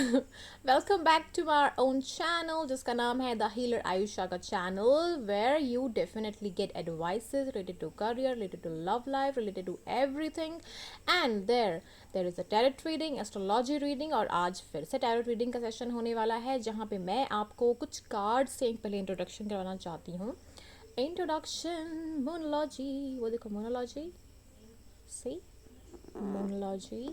Welcome back to our own channel जिसका नाम है द हीलर आयुषा का channel, where you definitely get advices related to career, related to love life, related to everything. And there is a tarot reading, astrology reading. और आज फिर से tarot reading का session होने वाला है जहाँ पे मैं आपको कुछ कार्ड से पहले इंट्रोडक्शन करवाना चाहती हूँ। इंट्रोडक्शन, मोनोलॉजी, वो देखो मोनोलॉजी, सी मोनोलॉजी।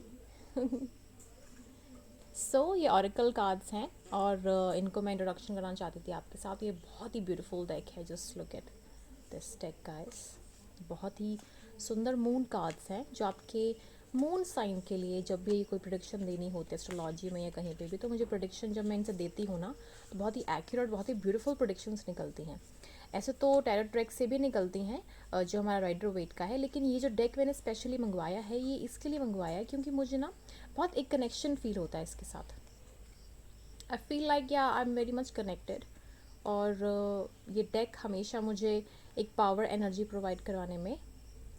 ये ऑरिकल कार्ड्स हैं और इनको मैं इंट्रोडक्शन करना चाहती थी आपके साथ। ये बहुत ही ब्यूटीफुल डेक है, just look at this deck guys. बहुत ही सुंदर मून कार्ड्स हैं जो आपके मून साइन के लिए जब भी कोई प्रोडिक्शन देनी होती है एस्ट्रोलॉजी में या कहीं पे भी, तो मुझे प्रोडिक्शन जब मैं इनसे देती हूँ ना, तो बहुत ही एक्यूरेट, बहुत ही ब्यूटीफुल प्रोडिक्शंस निकलती हैं। ऐसे तो टैरोट डेक से भी निकलती हैं जो हमारा राइडर वेट का है, लेकिन ये जो डेक मैंने स्पेशली मंगवाया है ये इसके लिए मंगवाया है क्योंकि मुझे ना बहुत एक कनेक्शन फील होता है इसके साथ। आई फील लाइक या I am very much connected. और ये डेक हमेशा मुझे एक पावर एनर्जी प्रोवाइड करवाने में,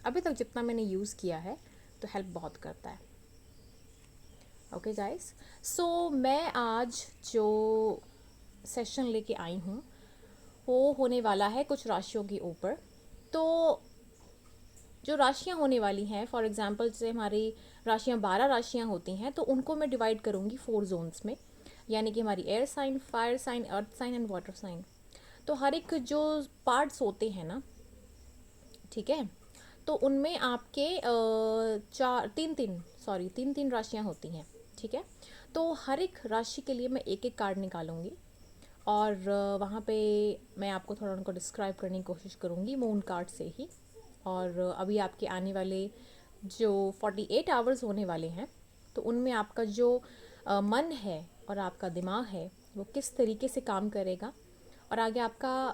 अभी तक जितना मैंने यूज़ किया है, तो हेल्प बहुत करता है। ओके गाइस, सो मैं आज जो सेशन लेके आई हूँ वो होने वाला है कुछ राशियों के ऊपर। तो जो राशियाँ होने वाली हैं, फॉर एग्जांपल जैसे हमारी राशियाँ 12 राशियाँ होती हैं, तो उनको मैं डिवाइड करूँगी 4 जोन्स में, यानी कि हमारी air sign, fire sign, earth sign and water sign. तो हर एक जो पार्ट्स होते हैं ना, ठीक है, तो उनमें आपके चार तीन तीन सॉरी तीन तीन राशियाँ होती हैं, ठीक है। तो हर एक राशि के लिए मैं एक एक कार्ड निकालूंगी और वहाँ पे मैं आपको थोड़ा उनको डिस्क्राइब करने की कोशिश करूँगी मून कार्ड से ही। और अभी आपके आने वाले जो 48 आवर्स होने वाले हैं, तो उनमें आपका जो मन है और आपका दिमाग है वो किस तरीके से काम करेगा, और आगे आपका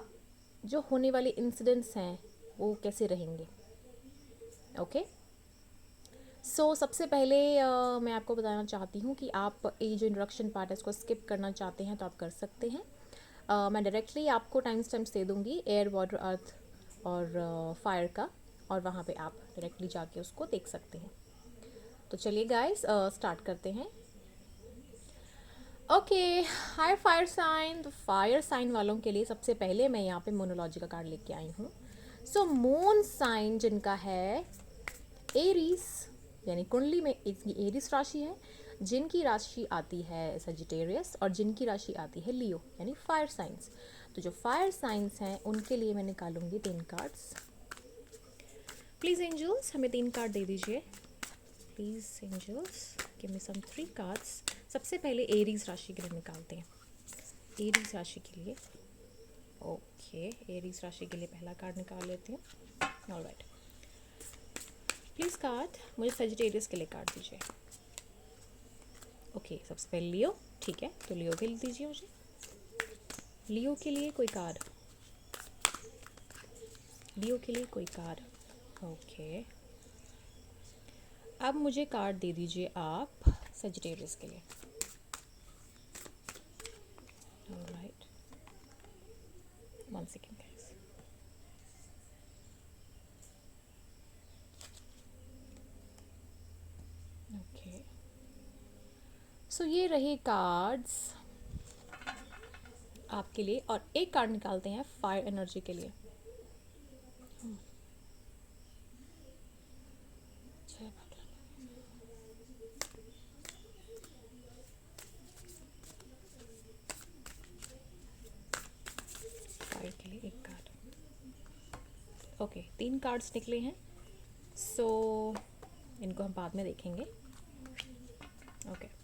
जो होने वाले इंसिडेंट्स हैं वो कैसे रहेंगे। ओके, सबसे पहले मैं आपको बताना चाहती हूँ कि आप ये जो इंट्रोडक्शन पार्ट है इसको स्किप करना चाहते हैं तो आप कर सकते हैं। मैं डायरेक्टली आपको टाइम स्टैम्प्स दे दूँगी एयर, वाटर, अर्थ और फायर का, और वहाँ पे आप डायरेक्टली जाके उसको देख सकते हैं। तो चलिए गाइस स्टार्ट करते हैं। ओके, हाय फायर साइन। तो फायर साइन वालों के लिए सबसे पहले मैं यहाँ पे मोनोलॉजी का कार्ड लेके आई हूँ। मून साइन जिनका है एरीज, यानी कुंडली में एक एरीज राशि है, जिनकी राशि आती है सजिटेरियस और जिनकी राशि आती है लियो, यानी फायर साइंस। तो जो फायर साइंस हैं उनके लिए मैं निकालूंगी 3 कार्ड्स। प्लीज़ एंजल्स हमें 3 कार्ड दे दीजिए। Please angels give me some 3 cards. सबसे पहले एरीज राशि के लिए निकालते हैं। एरीज राशि के लिए, ओके, एरीज राशि के लिए पहला कार्ड निकाल लेते हैं। ऑलराइट, प्लीज़ कार्ड मुझे सजिटेरियस के लिए कार्ड दीजिए। ओके, सबसे पहले लियो, ठीक है, तो लियो के लिए दीजिए मुझे। लियो के लिए कोई कार्ड, लियो के लिए कोई कार्ड। ओके, अब मुझे कार्ड दे दीजिए आप सजिटेरियस के लिए। Alright, 1 second guys. ओके, ये रहे कार्ड्स आपके लिए, और एक कार्ड निकालते हैं फायर एनर्जी के लिए। फायर के लिए एक कार्ड। ओके, 3 कार्ड्स निकले हैं, इनको हम बाद में देखेंगे। ओके,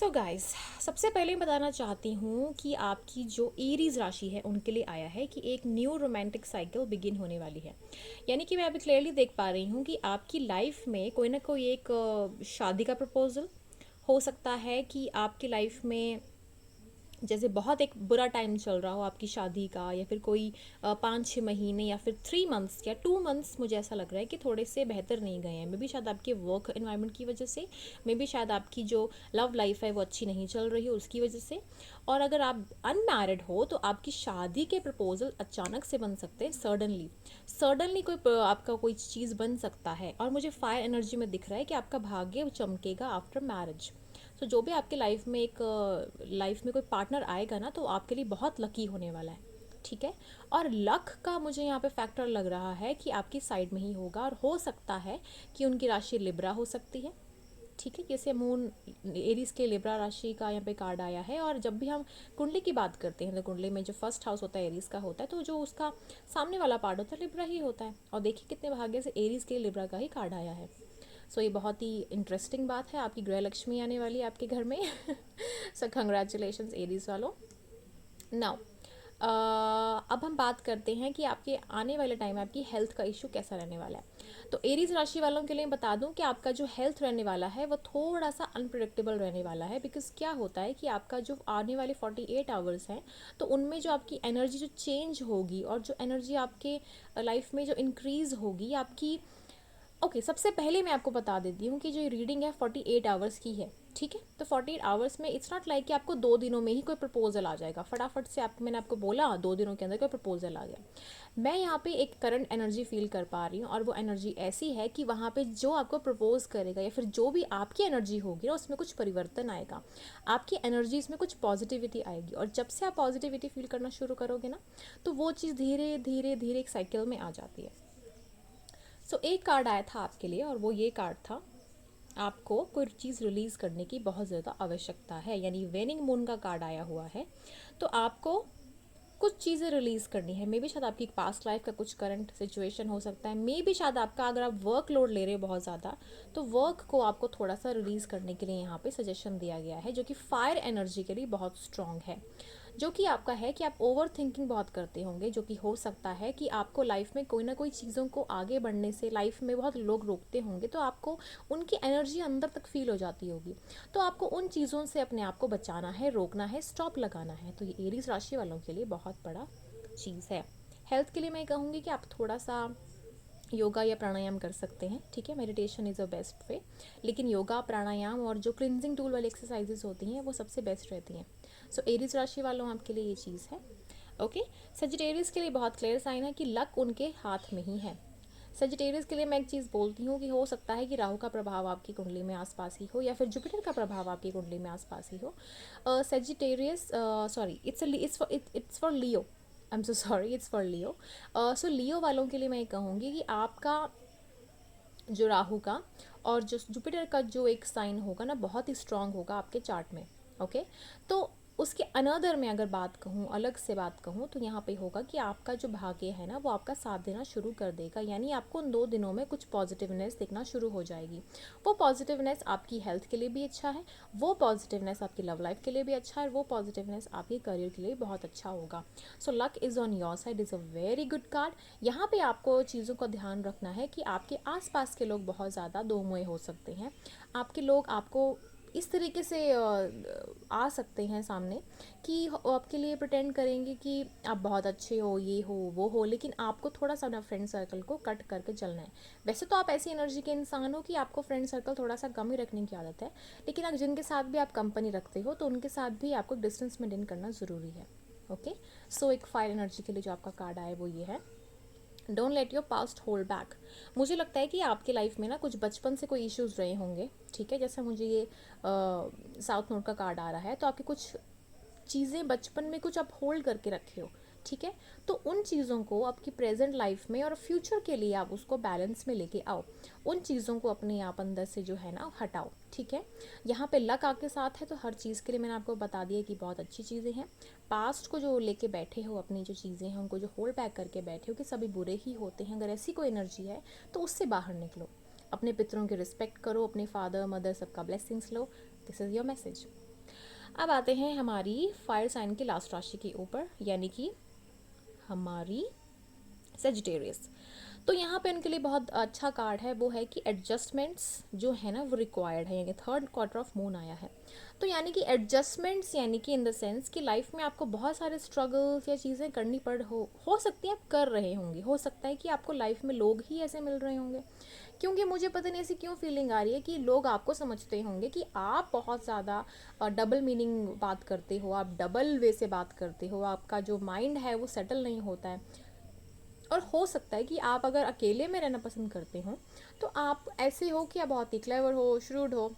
गाइस, सबसे पहले मैं बताना चाहती हूँ कि आपकी जो एरीज राशि है उनके लिए आया है कि एक न्यू रोमांटिक साइकिल बिगिन होने वाली है। यानी कि मैं अभी क्लियरली देख पा रही हूँ कि आपकी लाइफ में कोई ना कोई एक शादी का प्रपोजल हो सकता है, कि आपकी लाइफ में जैसे बहुत एक बुरा टाइम चल रहा हो आपकी शादी का, या फिर कोई 5-6 महीने या फिर 3 मंथ्स या 2 मंथ्स मुझे ऐसा लग रहा है कि थोड़े से बेहतर नहीं गए हैं। मे बी शायद आपके वर्क एनवायरनमेंट की वजह से, मे बी शायद आपकी जो लव लाइफ है वो अच्छी नहीं चल रही हो उसकी वजह से। और अगर आप अनमैरिड हो तो आपकी शादी के प्रपोजल अचानक से बन सकते हैं, सडनली सडनली आपका कोई चीज़ बन सकता है। और मुझे फायर एनर्जी में दिख रहा है कि आपका भाग्य चमकेगा आफ्टर मैरिज। तो जो भी आपके लाइफ में कोई पार्टनर आएगा ना, तो आपके लिए बहुत लकी होने वाला है, ठीक है। और लक का मुझे यहाँ पे फैक्टर लग रहा है कि आपकी साइड में ही होगा, और हो सकता है कि उनकी राशि लिब्रा हो सकती है, ठीक है। जैसे मून एरीज के लिब्रा राशि का यहाँ पे कार्ड आया है। और जब भी हम कुंडली की बात करते हैं तो कुंडली में जो फर्स्ट हाउस होता है एरीज का होता है, तो जो उसका सामने वाला पार्ट होता है लिब्रा ही होता है। और देखिए कितने भाग्य से एरीज के लिब्रा का ही कार्ड आया है। सो ये बहुत ही इंटरेस्टिंग बात है, आपकी गृह लक्ष्मी आने वाली है आपके घर में। सो कंग्रेचुलेशंस एरीज वालों। नाउ अब हम बात करते हैं कि आपके आने वाले टाइम में आपकी हेल्थ का इशू कैसा रहने वाला है। तो एरीज राशि वालों के लिए बता दूं कि आपका जो हेल्थ रहने वाला है वो थोड़ा सा अनप्रिडिक्टेबल रहने वाला है। बिकॉज क्या होता है कि आपका जो आने वाले 48 आवर्स हैं, तो उनमें जो आपकी एनर्जी जो चेंज होगी, और जो एनर्जी आपके लाइफ में जो इंक्रीज होगी आपकी। ओके, सबसे पहले मैं आपको बता देती हूँ कि जो ये रीडिंग है 48 आवर्स की है, ठीक है। तो 48 आवर्स में इट्स नॉट लाइक कि आपको 2 दिनों में ही कोई प्रपोजल आ जाएगा फटाफट से। मैंने आपको बोला 2 दिनों के अंदर कोई प्रपोजल आ गया। मैं यहाँ पे एक करंट एनर्जी फील कर पा रही हूँ, और वो एनर्जी ऐसी है कि वहाँ पे जो आपको प्रपोज करेगा, या फिर जो भी आपकी एनर्जी होगी ना, उसमें कुछ परिवर्तन आएगा। आपकी एनर्जीज में कुछ पॉजिटिविटी आएगी, और जब से आप पॉजिटिविटी फील करना शुरू करोगे ना, तो वो चीज़ धीरे धीरे धीरे एक साइकिल में आ जाती है। एक कार्ड आया था आपके लिए, और वो ये कार्ड था, आपको कोई चीज़ रिलीज़ करने की बहुत ज़्यादा आवश्यकता है, यानी वेनिंग मून का कार्ड आया हुआ है। तो आपको कुछ चीज़ें रिलीज़ करनी है। मे बी शायद आपकी पास्ट लाइफ का कुछ करंट सिचुएशन हो सकता है। मे बी शायद आपका, अगर आप वर्क लोड ले रहे हो बहुत ज़्यादा, तो वर्क को आपको थोड़ा सा रिलीज़ करने के लिए यहाँ पे सजेशन दिया गया है, जो कि फायर एनर्जी के लिए बहुत स्ट्रॉन्ग है। जो कि आपका है कि आप ओवर थिंकिंग बहुत करते होंगे, जो कि हो सकता है कि आपको लाइफ में कोई ना कोई चीज़ों को आगे बढ़ने से लाइफ में बहुत लोग रोकते होंगे, तो आपको उनकी एनर्जी अंदर तक फील हो जाती होगी। तो आपको उन चीज़ों से अपने आप को बचाना है, रोकना है, स्टॉप लगाना है। तो ये एरीज राशि वालों के लिए बहुत बड़ा चीज़ है। हेल्थ के लिए मैं कहूँगी कि आप थोड़ा सा योगा या प्राणायाम कर सकते हैं, ठीक है। Meditation is a best way, लेकिन योगा, प्राणायाम और जो क्लिनजिंग टूल वाली एक्सरसाइजेज होती हैं वो सबसे बेस्ट रहती हैं। एरीज राशि वालों आपके लिए ये चीज़ है। ओके, सेजिटेरियस के लिए बहुत क्लियर साइन है कि लक उनके हाथ में ही है। सेजिटेरियस के लिए मैं एक चीज़ बोलती हूँ कि हो सकता है कि राहु का प्रभाव आपकी कुंडली में आसपास ही हो, या फिर जुपिटर का प्रभाव आपकी कुंडली में आसपास ही हो। Sagittarius, sorry, it's for Leo, I am so sorry, it's for Leo. Leo वालों के लिए मैं कहूँगी कि आपका जो राहु का और जो जुपिटर का जो एक साइन होगा ना, बहुत ही स्ट्रांग होगा आपके चार्ट में। ओके, तो उसके अनदर में अगर बात कहूँ, अलग से बात कहूँ, तो यहाँ पे होगा कि आपका जो भाग्य है ना, वो आपका साथ देना शुरू कर देगा। यानी आपको उन 2 दिनों में कुछ पॉजिटिवनेस दिखना शुरू हो जाएगी। वो पॉजिटिवनेस आपकी हेल्थ के लिए भी अच्छा है, वो पॉजिटिवनेस आपकी लव लाइफ के लिए भी अच्छा है, वो पॉजिटिवनेस आपके करियर के लिए बहुत अच्छा होगा। Luck is on your side, is a very good card. यहाँ पे आपको चीज़ों का ध्यान रखना है कि आपके आसपास के लोग बहुत ज़्यादा दो मुँहे हो सकते हैं। आपके लोग आपको इस तरीके से आ सकते हैं सामने कि आपके लिए प्रिटेंड करेंगे कि आप बहुत अच्छे हो, ये हो वो हो, लेकिन आपको थोड़ा सा अपना फ्रेंड सर्कल को कट करके चलना है। वैसे तो आप ऐसी एनर्जी के इंसान हो कि आपको फ्रेंड सर्कल थोड़ा सा कम ही रखने की आदत है, लेकिन अगर जिनके साथ भी आप कंपनी रखते हो तो उनके साथ भी आपको डिस्टेंस मेंटेन करना ज़रूरी है। ओके, एक फायर एनर्जी के लिए जो आपका कार्ड आया है वो ये है, don't let your past hold back. मुझे लगता है कि आपके लाइफ में ना कुछ बचपन से कोई इश्यूज रहे होंगे, ठीक है। जैसे मुझे ये साउथ नोड का कार्ड आ रहा है, तो आपके कुछ चीज़ें बचपन में कुछ आप होल्ड करके रखे हो, ठीक है। तो उन चीज़ों को आपकी प्रेजेंट लाइफ में और फ्यूचर के लिए आप उसको बैलेंस में लेके आओ। उन चीज़ों को अपने आप अंदर से जो है ना हटाओ, ठीक है। यहाँ पे लक आपके साथ है, तो हर चीज़ के लिए मैंने आपको बता दिया कि बहुत अच्छी चीज़ें हैं। पास्ट को जो लेके बैठे हो, अपनी जो चीज़ें हैं उनको जो होल्ड बैक करके बैठे हो कि सभी बुरे ही होते हैं, अगर ऐसी कोई एनर्जी है तो उससे बाहर निकलो। अपने पितरों की रिस्पेक्ट करो, अपने फादर मदर सबका blessings low. This is your message. अब आते हैं हमारी फायर साइन की लास्ट राशि के ऊपर, यानी कि हमारी सेजिटेरियस। तो यहाँ पे उनके लिए बहुत अच्छा कार्ड है, वो है कि एडजस्टमेंट्स जो है ना वो रिक्वायर्ड है, यानी थर्ड क्वार्टर ऑफ मून आया है। तो यानी कि एडजस्टमेंट्स, यानी कि इन द सेंस कि लाइफ में आपको बहुत सारे स्ट्रगल्स या चीज़ें करनी हो सकती है, आप कर रहे होंगे, हो सकता है कि आपको लाइफ में लोग ही ऐसे मिल रहे होंगे, क्योंकि मुझे पता नहीं ऐसी क्यों फीलिंग आ रही है कि लोग आपको समझते होंगे कि आप बहुत ज़्यादा डबल मीनिंग बात करते हो, आप डबल वे से बात करते हो, आपका जो माइंड है वो सेटल नहीं होता है। और हो सकता है कि आप अगर अकेले में रहना पसंद करते हो तो आप ऐसे हो कि आप बहुत ही क्लेवर हो, श्रूड हो,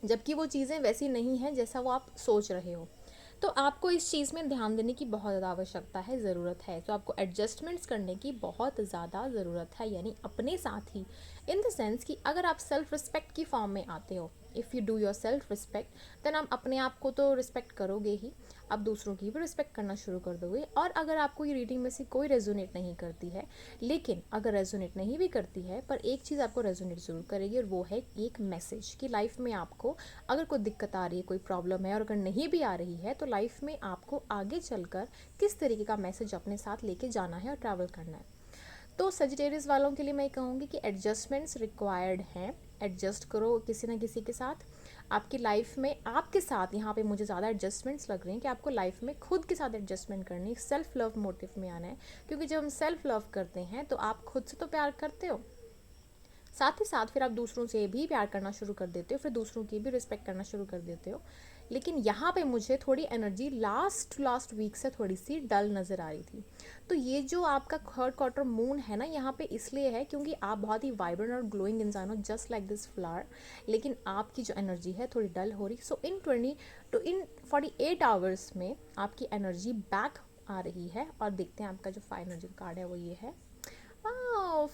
जबकि वो चीज़ें वैसी नहीं हैं जैसा वो आप सोच रहे हो। तो आपको इस चीज़ में ध्यान देने की बहुत ज़्यादा आवश्यकता है, ज़रूरत है। तो आपको एडजस्टमेंट्स करने की बहुत ज़्यादा ज़रूरत है, यानी अपने साथ ही, इन द सेंस कि अगर आप सेल्फ रिस्पेक्ट की फॉर्म में आते हो, if you do your self respect, then आप अपने आप को तो रिस्पेक्ट करोगे ही, आप दूसरों की भी रिस्पेक्ट करना शुरू कर दोगे। और अगर आपको ये रीडिंग में से कोई रेजोनेट नहीं करती है, लेकिन अगर रेजोनेट नहीं भी करती है, पर एक चीज़ आपको रेजोनेट ज़रूर करेगी, और वो है एक मैसेज कि लाइफ में आपको अगर कोई दिक्कत आ रही है, कोई प्रॉब्लम है, और अगर नहीं भी आ रही है, तो लाइफ में आपको आगे चलकर किस तरीके का मैसेज अपने साथ लेके जाना है और ट्रैवल करना है। तो सजिटेरियस वालों के लिए मैं कहूँगी कि एडजस्टमेंट्स रिक्वायर्ड हैं। एडजस्ट करो किसी ना किसी के साथ आपकी लाइफ में, आपके साथ। यहाँ पे मुझे ज़्यादा एडजस्टमेंट्स लग रही हैं कि आपको लाइफ में खुद के साथ एडजस्टमेंट करनी, सेल्फ लव मोटिव में आना है। क्योंकि जब हम सेल्फ लव करते हैं तो आप खुद से तो प्यार करते हो, साथ ही साथ फिर आप दूसरों से भी प्यार करना शुरू कर देते हो, फिर दूसरों की भी रिस्पेक्ट करना शुरू कर देते हो। लेकिन यहाँ पे मुझे थोड़ी एनर्जी लास्ट वीक से थोड़ी सी डल नज़र आ रही थी। तो ये जो आपका थर्ड क्वार्टर मून है ना, यहाँ पे इसलिए है क्योंकि आप बहुत ही वाइब्रेंट और ग्लोइंग इंसान हो, जस्ट लाइक दिस फ्लावर, लेकिन आपकी जो एनर्जी है थोड़ी डल हो रही। सो इन 48 आवर्स में आपकी एनर्जी बैक आ रही है। और देखते हैं आपका जो फाइव एनर्जी कार्ड है वो ये है,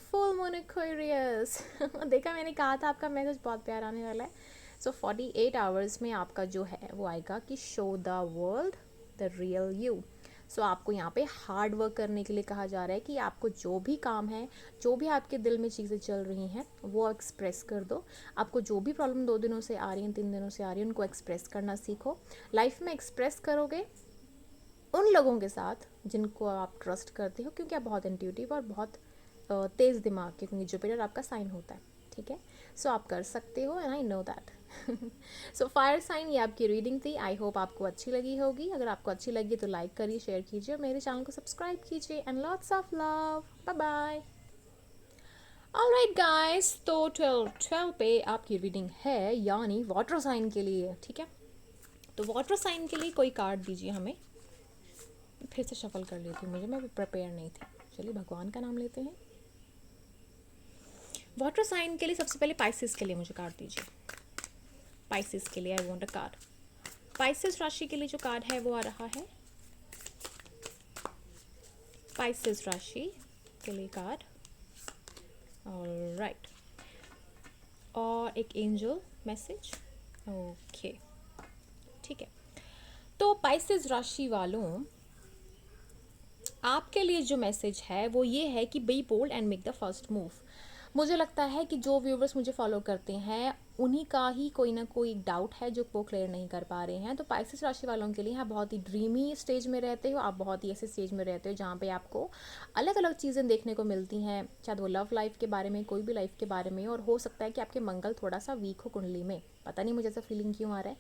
फुल मून एक्वेरियस। देखा, मैंने कहा था आपका मैसेज बहुत प्यार आने वाला है। सो 48 आवर्स में आपका जो है वो आएगा कि show the world the real you. So आपको यहाँ पे हार्ड वर्क करने के लिए कहा जा रहा है कि आपको जो भी काम है, जो भी आपके दिल में चीज़ें चल रही हैं, वो एक्सप्रेस कर दो। आपको जो भी प्रॉब्लम 2 दिनों से आ रही हैं, 3 दिनों से आ रही हैं, उनको एक्सप्रेस करना सीखो। लाइफ में एक्सप्रेस करोगे उन लोगों के साथ जिनको आप ट्रस्ट करते हो, क्योंकि आप बहुत इंट्यूटिव और बहुत तेज़ दिमाग के, क्योंकि जुपिटर आपका साइन होता है, ठीक है। सो आप कर सकते हो, and I know that. So fire sign, ये आपकी रीडिंग थी। आई होप आपको अच्छी लगी होगी। अगर आपको अच्छी लगी तो लाइक करिए, शेयर कीजिए, और मेरे चैनल को सब्सक्राइब कीजिए। And lots of love, bye bye. Alright guys, तो 12 पे आपकी रीडिंग है, यानी वाटर साइन के लिए, ठीक है। तो वाटर साइन के लिए कोई कार्ड दीजिए हमें। फिर से शफल कर लेती हूँ, मैं प्रिपेयर नहीं थी। चलिए भगवान का नाम लेते हैं। वाटर साइन के लिए सबसे पहले पाइसेस के लिए मुझे कार्ड दीजिए। पाइसेस के लिए I want a card. Pisces राशि के लिए जो कार्ड है वो आ रहा है, पाइसेस राशि के लिए कार्ड। ऑलराइट, और एक एंजल मैसेज। ओके, ठीक है। तो पाइसेस राशि वालों, आपके लिए जो मैसेज है वो ये है कि be bold and make the first move. मुझे लगता है कि जो व्यूवर्स मुझे फॉलो करते हैं उन्हीं का ही कोई ना कोई डाउट है जो वो क्लियर नहीं कर पा रहे हैं। तो पाइसेस राशि वालों के लिए आप बहुत ही ड्रीमी स्टेज में रहते हो, आप बहुत ही ऐसे स्टेज में रहते हो जहाँ पे आपको अलग अलग चीज़ें देखने को मिलती हैं, चाहे वो लव लाइफ के बारे में, कोई भी लाइफ के बारे में। और हो सकता है कि आपके मंगल थोड़ा सा वीक हो कुंडली में, पता नहीं मुझे ऐसा फीलिंग क्यों आ रहा है।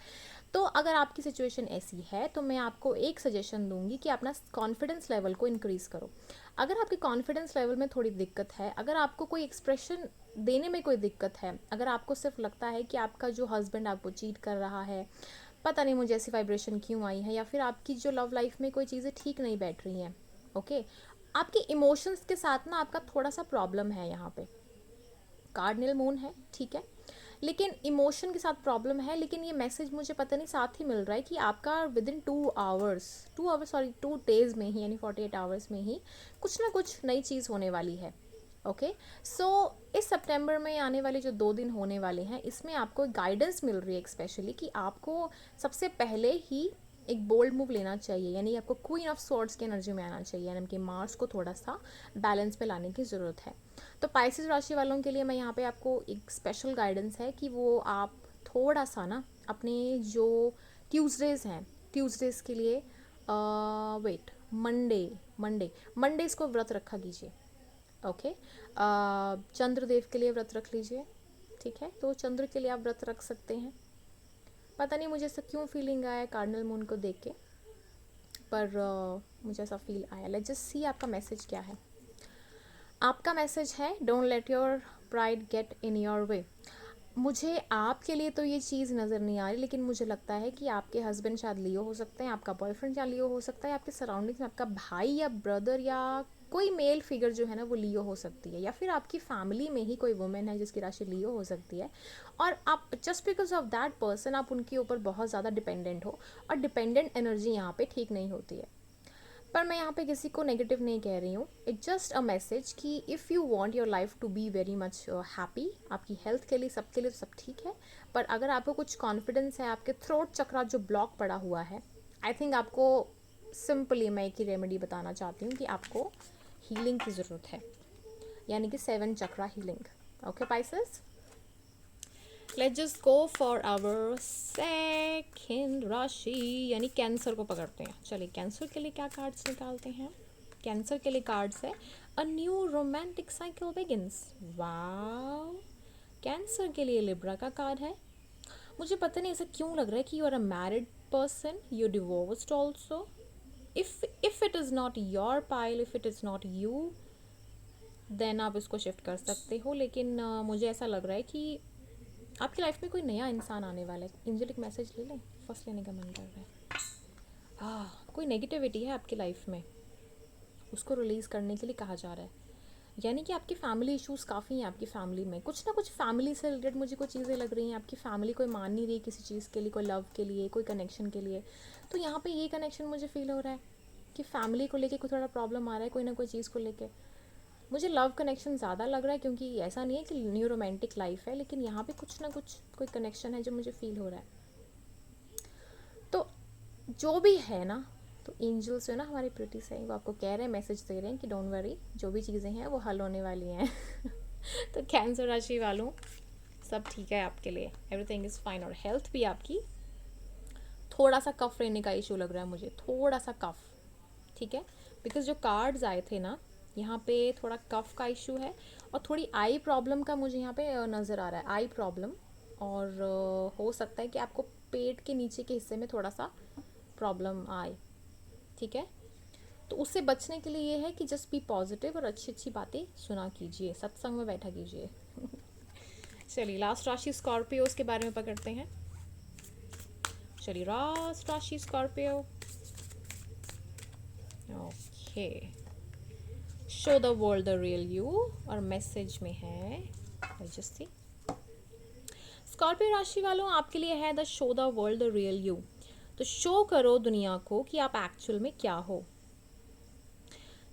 तो अगर आपकी सिचुएशन ऐसी है तो मैं आपको एक सजेशन दूंगी कि अपना कॉन्फिडेंस लेवल को इंक्रीज़ करो। अगर आपके कॉन्फिडेंस लेवल में थोड़ी दिक्कत है, अगर आपको कोई एक्सप्रेशन देने में कोई दिक्कत है, अगर आपको सिर्फ लगता है कि आपका जो हस्बैंड आपको चीट कर रहा है, पता नहीं मुझे ऐसी वाइब्रेशन क्यों आई है, या फिर आपकी जो लव लाइफ में कोई चीज़ें ठीक नहीं बैठ रही हैं, ओके, आपके इमोशंस के साथ ना आपका थोड़ा सा प्रॉब्लम है यहाँ पे। कार्डिनल मून है, ठीक है, लेकिन इमोशन के साथ प्रॉब्लम है। लेकिन ये मैसेज मुझे पता नहीं साथ ही मिल रहा है कि आपका विद इन 2 डेज में ही, यानी 48 आवर्स में ही कुछ ना कुछ नई चीज़ होने वाली है। ओके, सो इस सितंबर में आने वाले जो 2 दिन होने वाले हैं, इसमें आपको गाइडेंस मिल रही है स्पेशली कि आपको सबसे पहले ही एक बोल्ड मूव लेना चाहिए, यानी आपको क्वीन ऑफ स्वॉर्ड्स की एनर्जी में आना चाहिए, यानी कि मार्स को थोड़ा सा बैलेंस पे लाने की ज़रूरत है। तो पाइसेस राशि वालों के लिए मैं यहाँ पे आपको एक स्पेशल गाइडेंस है कि वो आप थोड़ा सा ना अपने जो ट्यूसडेज़ हैं, ट्यूसडेज़ के लिए मंडेज़ को व्रत रखा कीजिए। ओके, चंद्रदेव के लिए व्रत रख लीजिए, ठीक है। तो चंद्र के लिए आप व्रत रख सकते हैं। पता नहीं मुझे ऐसा क्यों फीलिंग आया कार्डिनल मून को देख के, पर मुझे ऐसा फील आया। लेट्स जस्ट सी आपका मैसेज क्या है। आपका मैसेज है don't let your pride get in your वे। मुझे आपके लिए तो ये चीज़ नज़र नहीं आ रही, लेकिन मुझे लगता है कि आपके हस्बैंड शायद लियो हो सकते हैं, आपका बॉयफ्रेंड या लियो हो सकता है, आपके सराउंडिंग्स में आपका भाई या ब्रदर या कोई मेल फिगर जो है ना वो लियो हो सकती है, या फिर आपकी फैमिली में ही कोई वुमेन है जिसकी राशि लियो हो सकती है। और आप just because of that person आप उनके ऊपर बहुत ज़्यादा डिपेंडेंट हो, और डिपेंडेंट एनर्जी यहाँ पे ठीक नहीं होती है। पर मैं यहाँ पे किसी को नेगेटिव नहीं कह रही हूँ, इट्स जस्ट अ मैसेज कि if you want your life to be very much happy, आपकी हेल्थ के लिए सबके लिए सब ठीक है, पर अगर आपको कुछ कॉन्फिडेंस है, आपके थ्रोट चक्रा जो ब्लॉक पड़ा हुआ है, आई थिंक आपको सिंपली मैं एक ही रेमेडी बताना चाहती हूँ कि आपको हीलिंग की ज़रूरत है, यानी कि 7 chakra healing. Okay Pisces, let's just go for our second राशि यानी कैंसर को पकड़ते हैं। चलिए कैंसर के लिए क्या कार्ड्स निकालते हैं। कैंसर के लिए कार्ड्स है a new romantic cycle begins. Wow, cancer के लिए लिब्रा का कार्ड है। मुझे पता नहीं ऐसा क्यों लग रहा है कि you are a married person, you divorced also. If it is not your pile, if it is not you, then आप इसको शिफ्ट कर सकते हो, लेकिन मुझे ऐसा लग रहा है कि आपकी लाइफ में कोई नया इंसान आने वाला है। एंजेलिक मैसेज ले लें, फर्स्ट लेने का मन कर रहा है। कोई नेगेटिविटी है आपकी लाइफ में, उसको रिलीज़ करने के लिए कहा जा रहा है। यानी कि आपकी फैमिली इश्यूज़ काफ़ी हैं, आपकी फैमिली में कुछ ना कुछ फैमिली से रिलेटेड मुझे कुछ चीज़ें लग रही हैं। आपकी फैमिली कोई मान नहीं रही किसी चीज़ के लिए, कोई लव के लिए, कोई कनेक्शन के लिए। तो यहाँ पे ये कनेक्शन मुझे फील हो रहा है कि फैमिली को लेके कोई थोड़ा प्रॉब्लम आ रहा है, कोई ना कोई चीज़ को लेके। मुझे लव कनेक्शन ज़्यादा लग रहा है, क्योंकि ऐसा नहीं है कि न्यू रोमांटिक लाइफ है, लेकिन यहाँ पे कुछ ना कुछ कोई कनेक्शन है जो मुझे फील हो रहा है। तो जो भी है ना, तो एंजल्स है ना हमारे प्रिटी से, वो आपको कह रहे हैं, मैसेज दे रहे हैं कि डोंट वरी, जो भी चीज़ें हैं वो हल होने वाली हैं। तो कैंसर राशि वालों, सब ठीक है आपके लिए, एवरीथिंग इज़ फाइन। और हेल्थ भी आपकी, थोड़ा सा कफ रहने का इशू लग रहा है मुझे, थोड़ा सा कफ, ठीक है। बिकॉज जो कार्ड्स आए थे ना, यहाँ पे थोड़ा कफ का इशू है, और थोड़ी आई प्रॉब्लम का मुझे यहाँ पे नज़र आ रहा है, आई प्रॉब्लम। और हो सकता है कि आपको पेट के नीचे के हिस्से में थोड़ा सा प्रॉब्लम आए, ठीक है। तो उससे बचने के लिए ये है कि जस्ट बी पॉजिटिव और अच्छी अच्छी बातें सुना कीजिए, सत्संग में बैठा कीजिए। चलिए लास्ट राशि स्कॉर्पियोज के बारे में पकड़ते हैं। चलिए लास्ट राशि Scorpio. Okay, show the world the real you, और मैसेज में है जस्ट सी स्कॉर्पियो राशि वालों, आपके लिए है the show the world the real you. तो शो करो दुनिया को कि आप एक्चुअल में क्या हो।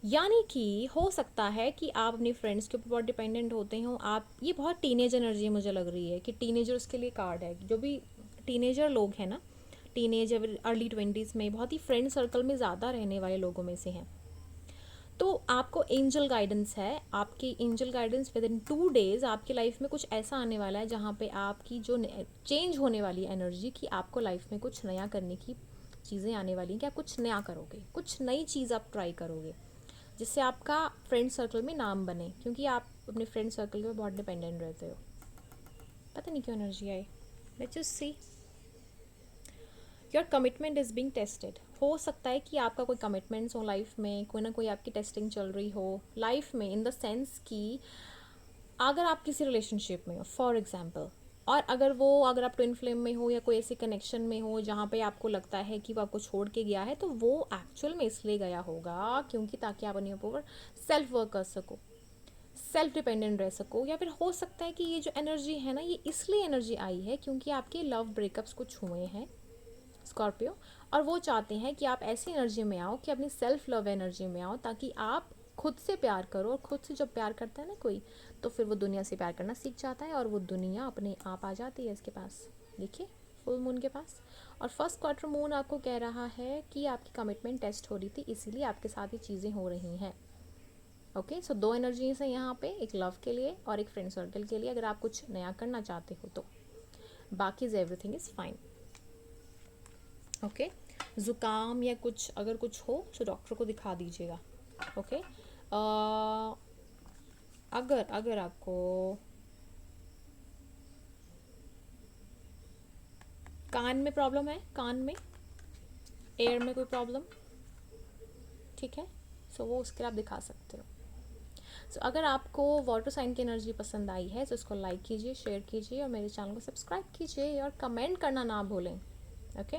यानी कि हो सकता है कि आप अपनी फ्रेंड्स के ऊपर बहुत डिपेंडेंट होते हो आप। ये बहुत टीनेज एनर्जी मुझे लग रही है कि टीनेजर्स के लिए कार्ड है। जो भी टीनेजर लोग हैं ना, टीनेज अर्ली 20s में बहुत ही फ्रेंड सर्कल में ज़्यादा रहने वाले लोगों में से हैं, तो आपको एंजल गाइडेंस है। आपकी angel guidance with in 2 days आपकी लाइफ में कुछ ऐसा आने वाला है जहाँ पे आपकी जो चेंज होने वाली एनर्जी की, आपको लाइफ में कुछ नया करने की चीज़ें आने वाली हैं कि आप कुछ नया करोगे, कुछ नई चीज़ आप ट्राई करोगे, जिससे आपका फ्रेंड सर्कल में नाम बने, क्योंकि आप अपने फ्रेंड सर्कल में बहुत डिपेंडेंट रहते हो। पता नहीं क्यों energy I. Let's just see, your commitment is being tested. हो सकता है कि आपका कोई कमिटमेंट्स हो लाइफ में, कोई ना कोई आपकी टेस्टिंग चल रही हो लाइफ में, इन द सेंस कि अगर आप किसी रिलेशनशिप में हो फॉर एग्जांपल, और अगर आप ट्विन फ्लेम में हो या कोई ऐसे कनेक्शन में हो जहाँ पे आपको लगता है कि वो आपको छोड़ के गया है, तो वो एक्चुअल में इसलिए गया होगा क्योंकि ताकि आप अपने ऊपर सेल्फ वर्क कर सको, सेल्फ डिपेंडेंट रह सको। या फिर हो सकता है कि ये जो एनर्जी है ना, ये इसलिए एनर्जी आई है क्योंकि आपके लव ब्रेकअप्स कुछ हुए हैं स्कॉर्पियो, और वो चाहते हैं कि आप ऐसी एनर्जी में आओ, कि अपनी सेल्फ लव एनर्जी में आओ, ताकि आप खुद से प्यार करो। और खुद से जब प्यार करता है ना कोई, तो फिर वो दुनिया से प्यार करना सीख जाता है, और वो दुनिया अपने आप आ जाती है इसके पास। देखिए फुल मून के पास, और फर्स्ट क्वार्टर मून आपको कह रहा है कि आपकी कमिटमेंट टेस्ट हो रही थी, इसीलिए आपके साथ ये चीज़ें हो रही हैं। ओके, सो 2 एनर्जीज हैं यहाँ पे, एक लव के लिए और एक फ्रेंड सर्कल के लिए, अगर आप कुछ नया करना चाहते हो तो। बाकी एवरीथिंग इज़ फाइन। ओके, ज़ुकाम या कुछ अगर कुछ हो तो डॉक्टर को दिखा दीजिएगा। ओके, अगर अगर आपको कान में प्रॉब्लम है, कान में एयर में कोई प्रॉब्लम, ठीक है, सो वो उसके लिए आप दिखा सकते हो। सो अगर आपको वाटर साइन की एनर्जी पसंद आई है तो इसको लाइक कीजिए, शेयर कीजिए और मेरे चैनल को सब्सक्राइब कीजिए और कमेंट करना ना भूलें। ओके,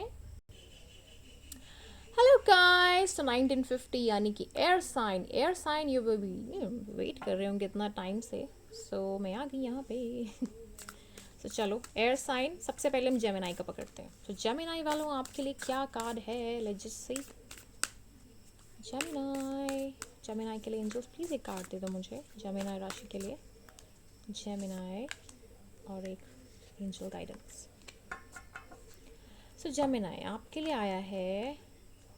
हेलो गाइस, तो 1950 यानी कि एयर साइन यू भी वेट कर रहे होंगे इतना टाइम से, सो मैं आ गई यहाँ पे। तो चलो, एयर साइन सबसे पहले हम जेमिनाई का पकड़ते हैं। तो जेमिनाई वालों, आपके लिए क्या कार्ड है, let's just see. Gemini, Gemini के लिए एंजल्स प्लीज़ एक कार्ड दे दो मुझे, जेमिनाई राशि के लिए। जेमिनाई और एक एंजल गाइडेंस। सो जेमिनाई आपके लिए आया है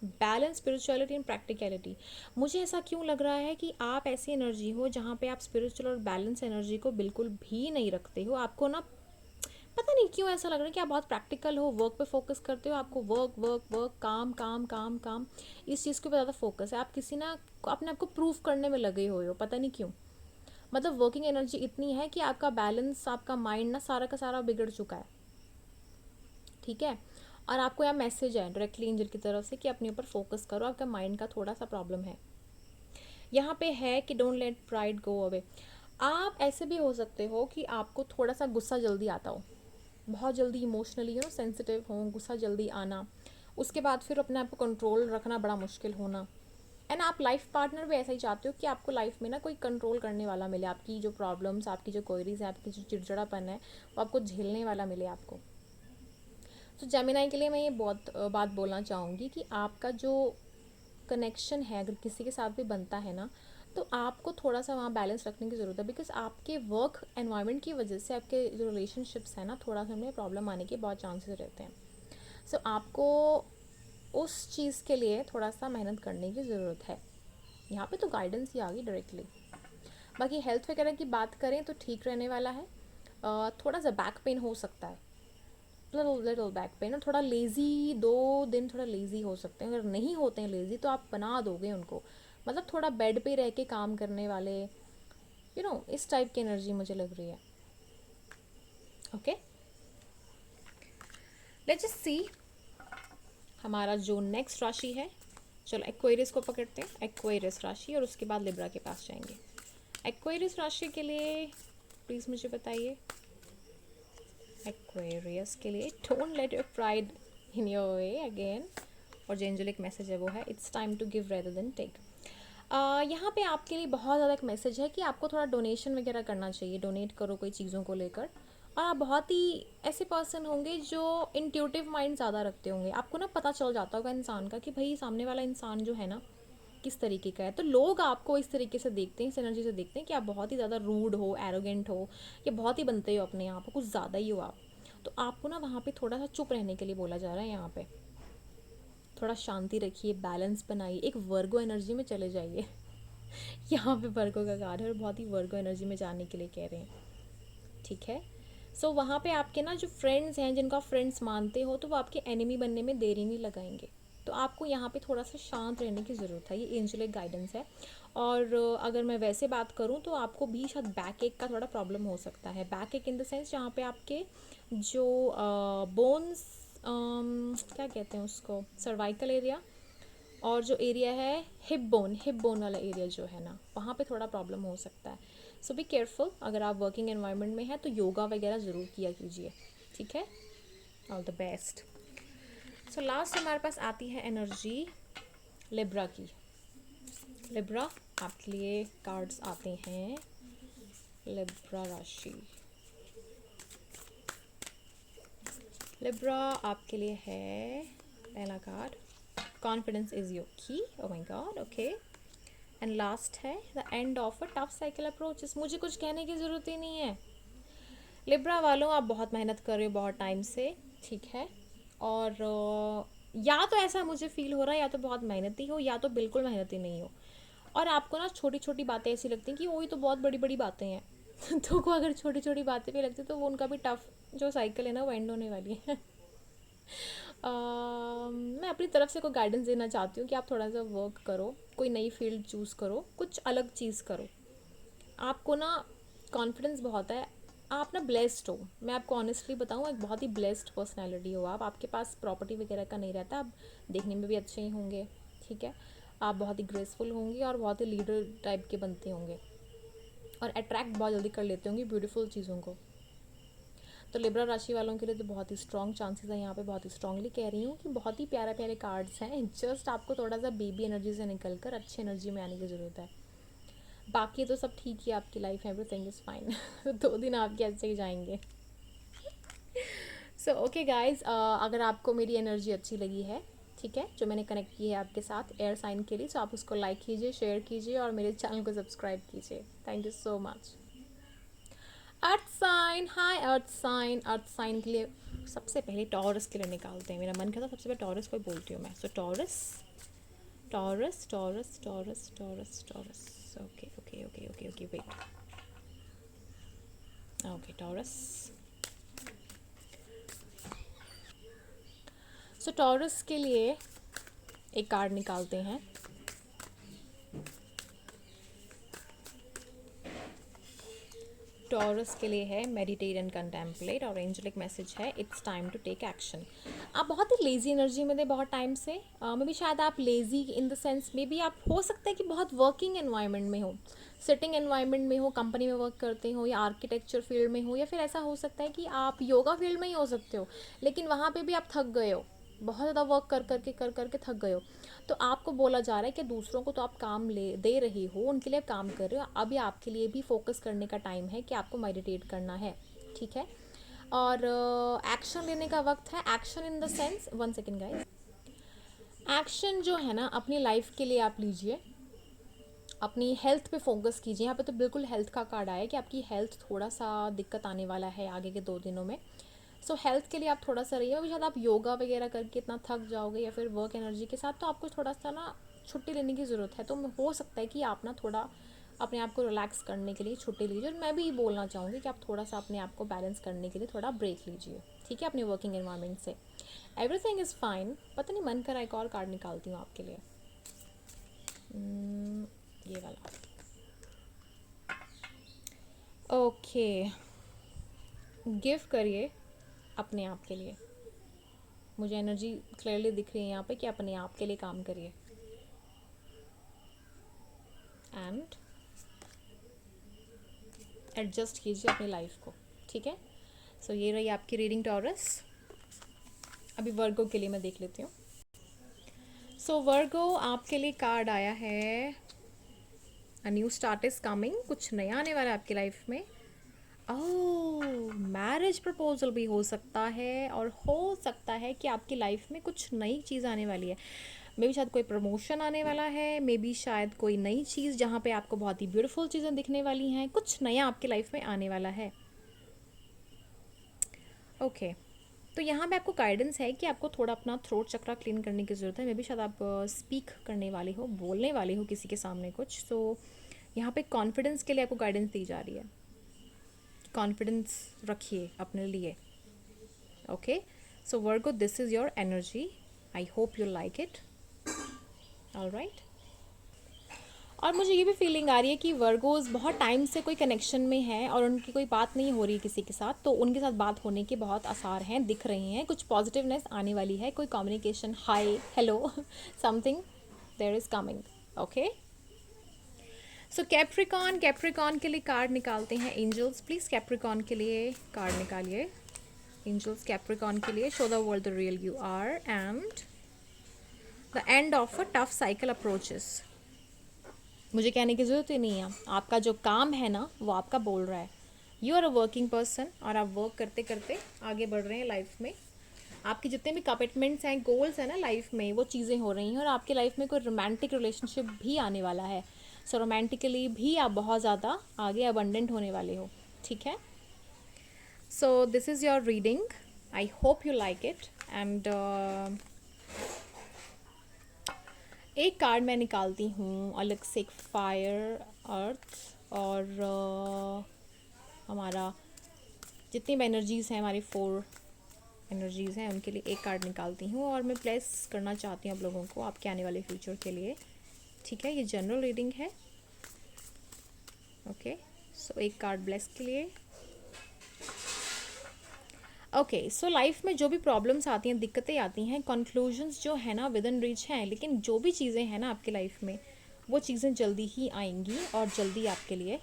बैलेंस, स्पिरिचुअलिटी एंड प्रैक्टिकलिटी। मुझे ऐसा क्यों लग रहा है कि आप ऐसी एनर्जी हो जहाँ पे आप स्पिरिचुअल और बैलेंस एनर्जी को बिल्कुल भी नहीं रखते हो। आपको ना पता नहीं क्यों ऐसा लग रहा है कि आप बहुत प्रैक्टिकल हो, वर्क पे फोकस करते हो, आपको वर्क वर्क वर्क, काम काम काम काम, इस चीज़ के ऊपर ज़्यादा फोकस है। आप किसी ना अपने आप को प्रूव करने में लगे हुए हो, पता नहीं क्यों। मतलब वर्किंग एनर्जी इतनी है कि आपका बैलेंस, आपका माइंड ना सारा का सारा बिगड़ चुका है, ठीक है। और आपको यहाँ मैसेज है डायरेक्टली एंजल की तरफ से कि अपने ऊपर फोकस करो, आपका माइंड का थोड़ा सा प्रॉब्लम है। यहाँ पे है कि don't let pride go away. आप ऐसे भी हो सकते हो कि आपको थोड़ा सा गुस्सा जल्दी आता हो, बहुत जल्दी इमोशनली सेंसिटिव हो, गुस्सा जल्दी आना, उसके बाद फिर अपने आप को कंट्रोल रखना बड़ा मुश्किल होना। एंड आप लाइफ पार्टनर भी ऐसा ही चाहते हो कि आपको लाइफ में ना कोई कंट्रोल करने वाला मिले, आपकी जो प्रॉब्लम्स, आपकी जो क्वेरीज है, आपकी जो चिड़चिड़ापन है, वो आपको झेलने वाला मिले आपको। तो जेमिनाई के लिए मैं ये बहुत बात बोलना चाहूँगी कि आपका जो कनेक्शन है अगर किसी के साथ भी बनता है ना, तो आपको थोड़ा सा वहाँ बैलेंस रखने की ज़रूरत है। बिकॉज आपके वर्क एनवायरनमेंट की वजह से आपके जो रिलेशनशिप्स हैं ना, थोड़ा सा उनमें प्रॉब्लम आने के बहुत चांसेस रहते हैं। सो आपको उस चीज़ के लिए थोड़ा सा मेहनत करने की ज़रूरत है। यहाँ पे तो गाइडेंस ही आ गई डायरेक्टली। बाकी हेल्थ वगैरह की बात करें तो ठीक रहने वाला है। थोड़ा सा बैक पेन हो सकता है, लिटिल बैक पेन, और थोड़ा लेज़ी, 2 दिन थोड़ा लेज़ी हो सकते हैं। अगर नहीं होते हैं लेज़ी तो आप बना दोगे उनको, मतलब थोड़ा बेड पे रह के काम करने वाले, इस टाइप की एनर्जी मुझे लग रही है। ओके, लेट्स जस्ट सी हमारा जो नेक्स्ट राशि है। चलो एक्वेरियस को पकड़ते हैं, एक्वेरियस राशि, और उसके बाद लिब्रा के पास जाएंगे। एक्वेरियस राशि के लिए प्लीज़ मुझे बताइए। एक्वेरियस के लिए don't let your pride in your way again, और जो एंजेलिक मैसेज है वो है it's time to give rather than take. यहाँ पे आपके लिए बहुत ज़्यादा एक मैसेज है कि आपको थोड़ा डोनेशन वगैरह करना चाहिए, डोनेट करो कोई चीज़ों को लेकर। और आप बहुत ही ऐसे पर्सन होंगे जो इंट्यूटिव माइंड ज़्यादा रखते होंगे, आपको ना पता चल जाता होगा इंसान का कि भाई सामने वाला इंसान जो है ना किस तरीके का है। तो लोग आपको इस तरीके से देखते हैं, इस एनर्जी से देखते हैं कि आप बहुत ही ज़्यादा रूड हो, एरोगेंट हो, या बहुत ही बनते हो अपने आप, कुछ ज़्यादा ही हो आप। तो आपको ना वहाँ पे थोड़ा सा चुप रहने के लिए बोला जा रहा है। यहाँ पे थोड़ा शांति रखिए, बैलेंस बनाइए, एक वर्गो एनर्जी में चले जाइए। यहाँ पे वर्गो का कार्ड है और बहुत ही वर्गो एनर्जी में जाने के लिए कह रहे हैं, ठीक है। सो वहाँ पे आपके ना जो फ्रेंड्स हैं, जिनको आप फ्रेंड्स मानते हो, तो वो आपके एनिमी बनने में देरी नहीं लगाएंगे। तो आपको यहाँ पे थोड़ा सा शांत रहने की ज़रूरत है, ये एंजेलिक गाइडेंस है। और अगर मैं वैसे बात करूँ तो आपको भी शायद बैक एक का थोड़ा प्रॉब्लम हो सकता है। बैक एक इन द सेंस जहाँ पे आपके जो बोन्स, क्या कहते हैं उसको, सर्वाइकल एरिया, और जो एरिया है हिप बोन वाला एरिया जो है ना, वहाँ पे थोड़ा प्रॉब्लम हो सकता है। सो बी केयरफुल। अगर आप वर्किंग एनवायरनमेंट में हैं तो योगा वगैरह ज़रूर किया कीजिए, ठीक है। All the best. So last हमारे पास आती है एनर्जी लिब्रा की। लिब्रा, आपके लिए कार्ड्स आते हैं। लिब्रा राशि, लिब्रा आपके लिए है पहला card, confidence is your key. Oh my god, okay. And last है the end of a tough cycle approaches. मुझे कुछ कहने की ज़रूरत ही नहीं है। लिब्रा वालों, आप बहुत मेहनत कर रहे हो बहुत टाइम से, ठीक है। और या तो ऐसा मुझे फील हो रहा है, या तो बहुत मेहनती हो, या तो बिल्कुल मेहनती नहीं हो। और आपको ना छोटी छोटी बातें ऐसी लगती हैं कि वही तो बहुत बड़ी बड़ी बातें हैं। तो को अगर छोटी छोटी बातें भी लगती तो वो उनका भी टफ जो साइकिल है ना वो एंड होने वाली है। मैं अपनी तरफ से कोई गाइडेंस देना चाहती हूँ कि आप थोड़ा सा वर्क करो, कोई नई फील्ड चूज़ करो, कुछ अलग चीज़ करो। आपको ना कॉन्फिडेंस बहुत है, आप ना ब्लेस्ड हो। मैं आपको ऑनेस्टली बताऊँ, एक बहुत ही ब्लेस्ड पर्सनैलिटी हो आप। आपके पास प्रॉपर्टी वगैरह का नहीं रहता, आप देखने में भी अच्छे ही होंगे, ठीक है। आप बहुत ही ग्रेसफुल होंगे और बहुत ही लीडर टाइप के बनते होंगे और अट्रैक्ट बहुत जल्दी कर लेते होंगे ब्यूटीफुल चीज़ों को। तो लिब्रा राशि वालों के लिए तो बहुत ही स्ट्रॉन्ग चांसेस हैं यहाँ पे। बहुत ही स्ट्रांगली कह रही हूँ कि बहुत ही प्यारे प्यारे कार्ड्स हैं। जस्ट आपको थोड़ा सा बेबी एनर्जी से निकल कर अच्छी एनर्जी में आने की ज़रूरत है। बाकी तो सब ठीक ही, आपकी लाइफ एवरीथिंग इज़ फाइन। तो 2 दिन आपके ऐसे ही जाएंगे। सो ओके गाइज, अगर आपको मेरी एनर्जी अच्छी लगी है, ठीक है, जो मैंने कनेक्ट की है आपके साथ एयर साइन के लिए, तो आप उसको लाइक कीजिए, शेयर कीजिए और मेरे चैनल को सब्सक्राइब कीजिए। Thank you so much. Earth sign, hi earth sign. Earth sign के लिए सबसे पहले टॉरस के लिए निकालते हैं। मेरा मन करता है सबसे पहले टॉरस को ही बोलती हूँ मैं। So Taurus, Taurus, Taurus, Taurus, Taurus, Taurus. Okay okay okay okay okay, wait. Okay Taurus. So Taurus के लिए एक कार्ड निकालते हैं। टॉरस के लिए है मेडिटेट एंड कंटेम्पलेट और एंजेलिक मैसेज है it's time to take action. आप बहुत ही लेज़ी एनर्जी में थे बहुत टाइम से। मे बी शायद आप lazy in the sense, may be आप हो सकता है कि बहुत वर्किंग एनवायरनमेंट में हो, सिटिंग एनवायरनमेंट में हो, कंपनी में वर्क करते हो या आर्किटेक्चर फील्ड में हो, या फिर ऐसा हो सकता है कि आप योगा फील्ड में ही हो सकते हो, लेकिन वहाँ पे भी आप थक गए हो, बहुत ज़्यादा वर्क कर करके थक गए हो। तो आपको बोला जा रहा है कि दूसरों को तो आप काम ले दे रही हो, उनके लिए काम कर रहे हो, अभी आपके लिए भी फोकस करने का टाइम है कि आपको मेडिटेट करना है, ठीक है। और एक्शन लेने का वक्त है। Action in the sense, 1 second guys, action जो है ना अपनी लाइफ के लिए आप लीजिए, अपनी हेल्थ पे फोकस कीजिए। यहाँ पे तो बिल्कुल हेल्थ का कार्ड आया है कि आपकी हेल्थ थोड़ा सा दिक्कत आने वाला है आगे के 2 दिनों में। सो हेल्थ के लिए आप थोड़ा सा रहिए। अभी शायद आप योगा वगैरह करके इतना थक जाओगे या फिर वर्क एनर्जी के साथ, तो आपको थोड़ा सा ना छुट्टी लेने की ज़रूरत है। तो हो सकता है कि आप ना थोड़ा अपने आप को रिलैक्स करने के लिए छुट्टी लीजिए। और मैं भी बोलना चाहूँगी कि आप थोड़ा सा अपने आप को बैलेंस करने के लिए थोड़ा ब्रेक लीजिए, ठीक है, अपने वर्किंग एनवायरनमेंट से। Everything is fine. पता नहीं मन करा एक और कार्ड निकालती हूँ आपके लिए। ये वाला। ओके, गिव करिए अपने आप के लिए। मुझे एनर्जी क्लियरली दिख रही है यहाँ पे कि अपने आप के लिए काम करिए। एंड एडजस्ट कीजिए अपनी लाइफ को, ठीक है। सो ये रही आपकी रीडिंग टॉरस। अभी वर्गो के लिए मैं देख लेती हूँ। सो वर्गो, आपके लिए कार्ड आया है a new start is coming. कुछ नया आने वाला है आपकी लाइफ में। ओह, मैरिज प्रपोजल भी हो सकता है और हो सकता है कि आपकी लाइफ में कुछ नई चीज़ आने वाली है। मे बी शायद कोई प्रमोशन आने वाला है, मे बी शायद कोई नई चीज़ जहाँ पे आपको बहुत ही ब्यूटीफुल चीज़ें दिखने वाली हैं। कुछ नया आपकी लाइफ में आने वाला है। ओके, तो यहाँ पे आपको गाइडेंस है कि आपको थोड़ा अपना थ्रोट चक्रा क्लीन करने की ज़रूरत है। मे बी शायद आप स्पीक करने वाले हो, बोलने वाले हो किसी के सामने कुछ। सो यहाँ पे कॉन्फिडेंस के लिए आपको गाइडेंस दी जा रही है। कॉन्फिडेंस रखिए अपने लिए। Okay, so Virgo, this is your energy. I hope you like it. Alright. और मुझे ये भी फीलिंग आ रही है कि वर्गोज बहुत टाइम से कोई कनेक्शन में है और उनकी कोई बात नहीं हो रही किसी के साथ, तो उनके साथ बात होने के बहुत आसार हैं, दिख रहे हैं। कुछ पॉजिटिवनेस आने वाली है, कोई communication, hi, hello, something there is coming. Okay, so Capricorn, Capricorn के लिए कार्ड निकालते हैं एंजल्स। प्लीज़ कैप्रिकॉन के लिए कार्ड निकालिए। एंजल्स कैप्रिकॉन के लिए, show the world the real you are and the end of a tough cycle approaches. मुझे कहने की ज़रूरत ही नहीं है, आपका जो काम है ना वो आपका बोल रहा है। You are a working person और आप वर्क करते करते आगे बढ़ रहे हैं लाइफ में। आपके जितने भी कमिटमेंट्स हैं, गोल्स हैं ना लाइफ में, वो चीज़ें हो रही हैं और आपकी लाइफ में कोई रोमांटिक रिलेशनशिप भी आने वाला है। सो रोमांटिकली भी आप बहुत ज़्यादा आगे अबंडेंट होने वाले हो, ठीक है। So this is your reading. I hope you like it and एक कार्ड मैं निकालती हूँ अलग से, एक फायर, अर्थ और हमारा जितनी भी एनर्जीज़ हैं, हमारी 4 एनर्जीज़ हैं, उनके लिए एक कार्ड निकालती हूँ और मैं प्लेस करना चाहती हूँ आप लोगों को आपके आने वाले फ्यूचर के लिए, ठीक है। ये जनरल रीडिंग है। ओके, सो एक कार्ड ब्लेस के लिए। ओके, सो लाइफ में जो भी प्रॉब्लम्स आती हैं, दिक्कतें आती हैं, कंक्लूजन्स जो है ना विद इन रीच हैं, लेकिन जो भी चीज़ें हैं ना आपकी लाइफ में, वो चीज़ें जल्दी ही आएंगी और जल्दी आपके लिए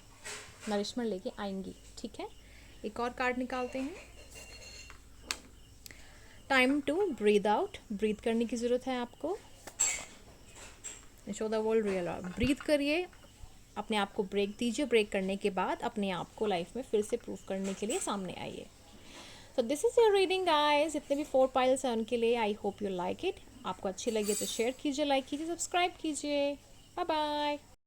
नरिशमेंट लेके आएंगी। ठीक है, एक और कार्ड निकालते हैं। Time to breathe out, breathe करने की ज़रूरत है आपको। Show the world real love, breathe करिए, अपने आप को ब्रेक दीजिए, ब्रेक करने के बाद अपने आप को लाइफ में फिर से प्रूव करने के लिए सामने आइए। तो this is your reading guys, जितने भी 4 पाइल्स हैं उनके लिए। I hope you like it. आपको अच्छी लगी तो शेयर कीजिए, लाइक कीजिए, सब्सक्राइब कीजिए। Bye bye.